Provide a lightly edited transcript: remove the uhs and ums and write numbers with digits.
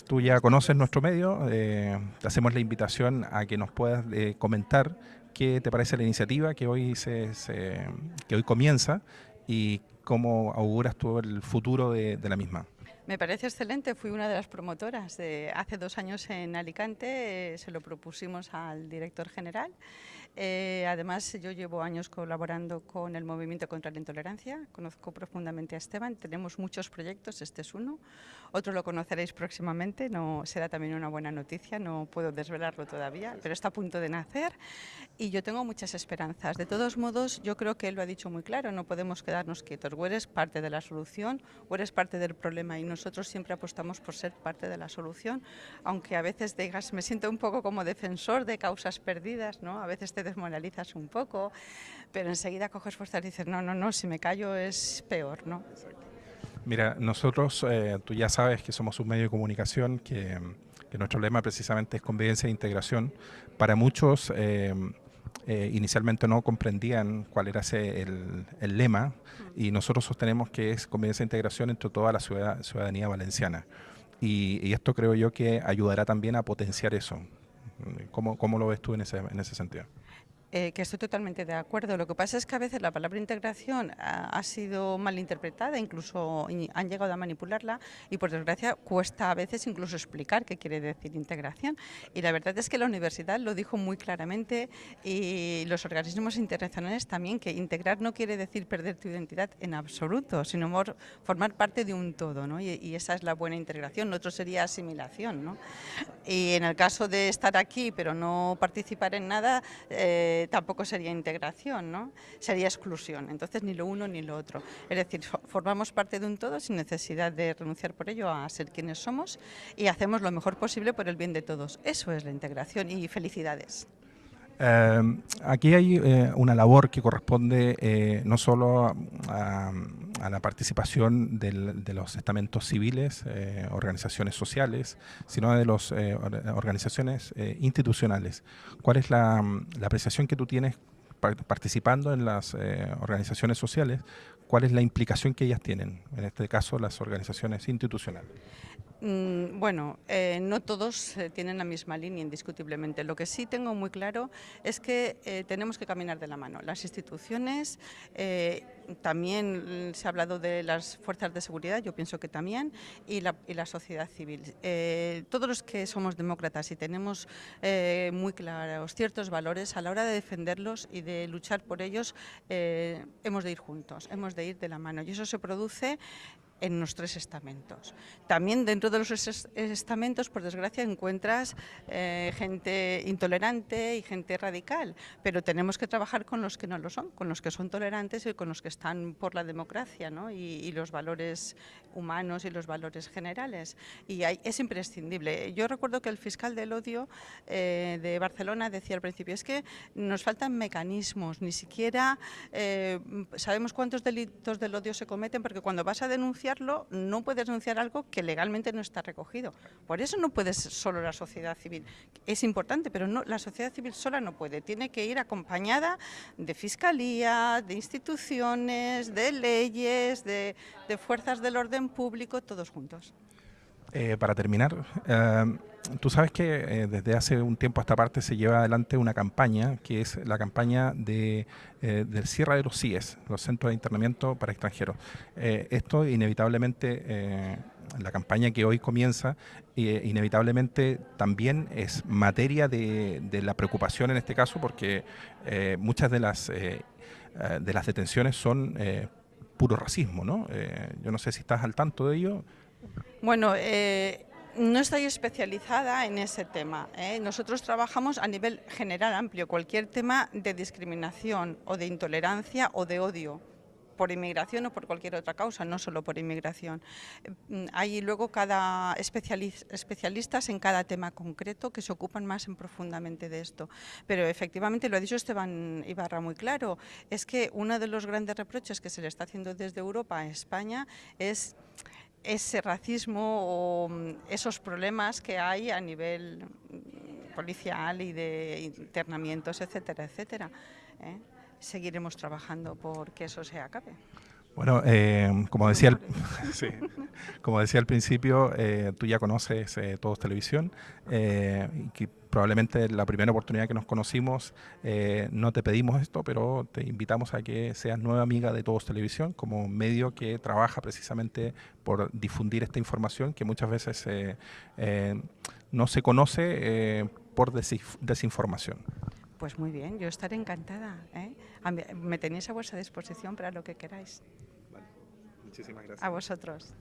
tú ya conoces nuestro medio, te hacemos la invitación a que nos puedas comentar qué te parece la iniciativa que hoy, que hoy comienza y cómo auguras tú el futuro de la misma. Me parece excelente, fui una de las promotoras de hace 2 años en Alicante, se lo propusimos al director general. Además, yo llevo años colaborando con el Movimiento contra la Intolerancia, conozco profundamente a Esteban, tenemos muchos proyectos, este es uno, otro lo conoceréis próximamente, no será también una buena noticia, no puedo desvelarlo todavía, pero está a punto de nacer y yo tengo muchas esperanzas. De todos modos, yo creo que él lo ha dicho muy claro, no podemos quedarnos quietos, o eres parte de la solución o eres parte del problema y nosotros siempre apostamos por ser parte de la solución, aunque a veces digas, me siento un poco como defensor de causas perdidas, ¿no? A veces te desmoralizas un poco, pero enseguida coges fuerzas y dices, no, no, no, si me callo es peor, ¿no? Mira, nosotros, tú ya sabes que somos un medio de comunicación, que nuestro lema precisamente es convivencia e integración. Para muchos, inicialmente no comprendían cuál era el lema, y nosotros sostenemos que es convivencia e integración entre toda la ciudadanía valenciana. Y esto creo yo que ayudará también a potenciar eso. ¿Cómo lo ves tú en ese sentido? Que estoy totalmente de acuerdo. Lo que pasa es que a veces la palabra integración ha sido mal interpretada, incluso han llegado a manipularla y por desgracia cuesta a veces incluso explicar qué quiere decir integración. Y la verdad es que la universidad lo dijo muy claramente y los organismos internacionales también, que integrar no quiere decir perder tu identidad en absoluto, sino formar parte de un todo, ¿no? Y esa es la buena integración, lo otro sería asimilación, ¿no? Y en el caso de estar aquí pero no participar en nada, tampoco sería integración, ¿no? Sería exclusión. Entonces ni lo uno ni lo otro. Es decir, formamos parte de un todo sin necesidad de renunciar por ello a ser quienes somos y hacemos lo mejor posible por el bien de todos. Eso es la integración y felicidades. Aquí hay una labor que corresponde no solo a la participación de los estamentos civiles, organizaciones sociales, sino de las organizaciones institucionales. ¿Cuál es la apreciación que tú tienes participando en las organizaciones sociales? ¿Cuál es la implicación que ellas tienen? En este caso, las organizaciones institucionales. Bueno, no todos tienen la misma línea, indiscutiblemente. Lo que sí tengo muy claro es que tenemos que caminar de la mano. Las instituciones, también se ha hablado de las fuerzas de seguridad, yo pienso que también, y la sociedad civil. Todos los que somos demócratas y tenemos muy claros ciertos valores, a la hora de defenderlos y de luchar por ellos, hemos de ir juntos, hemos de ir de la mano. Y eso se produce en los tres estamentos. También dentro de los estamentos, por desgracia, encuentras gente intolerante y gente radical, pero tenemos que trabajar con los que no lo son, con los que son tolerantes y con los que están por la democracia, ¿no? y los valores humanos y los valores generales. Y es imprescindible. Yo recuerdo que el fiscal del odio de Barcelona decía al principio, es que nos faltan mecanismos, ni siquiera sabemos cuántos delitos del odio se cometen, porque cuando vas a denunciarlo no puedes denunciar algo que legalmente no está recogido. Por eso no puede ser solo la sociedad civil. Es importante, pero no, la sociedad civil sola no puede. Tiene que ir acompañada de fiscalía, de instituciones, de leyes, de fuerzas del orden público, todos juntos. Para terminar, tú sabes que desde hace un tiempo a esta parte se lleva adelante una campaña que es la campaña del cierre de los CIES, los Centros de Internamiento para Extranjeros. Esto inevitablemente, la campaña que hoy comienza, inevitablemente también es materia de la preocupación en este caso, porque muchas de las detenciones son puro racismo, ¿no? Yo no sé si estás al tanto de ello. Bueno, no estoy especializada en ese tema, ¿eh? Nosotros trabajamos a nivel general amplio, cualquier tema de discriminación o de intolerancia o de odio por inmigración o por cualquier otra causa, no solo por inmigración. Hay luego cada especialistas en cada tema concreto que se ocupan más en profundamente de esto. Pero efectivamente, lo ha dicho Esteban Ibarra muy claro, es que uno de los grandes reproches que se le está haciendo desde Europa a España es ese racismo o esos problemas que hay a nivel policial y de internamientos, etcétera, etcétera. Seguiremos trabajando por que eso se acabe. Bueno, como decía, sí, como decía al principio, tú ya conoces Todos Televisión, y que probablemente la primera oportunidad que nos conocimos no te pedimos esto, pero te invitamos a que seas nueva amiga de Todos Televisión como un medio que trabaja precisamente por difundir esta información que muchas veces eh, no se conoce por desinformación. Pues muy bien, yo estaré encantada, ¿eh? Me tenéis a vuestra disposición para lo que queráis. Muchísimas A gracias. vosotros.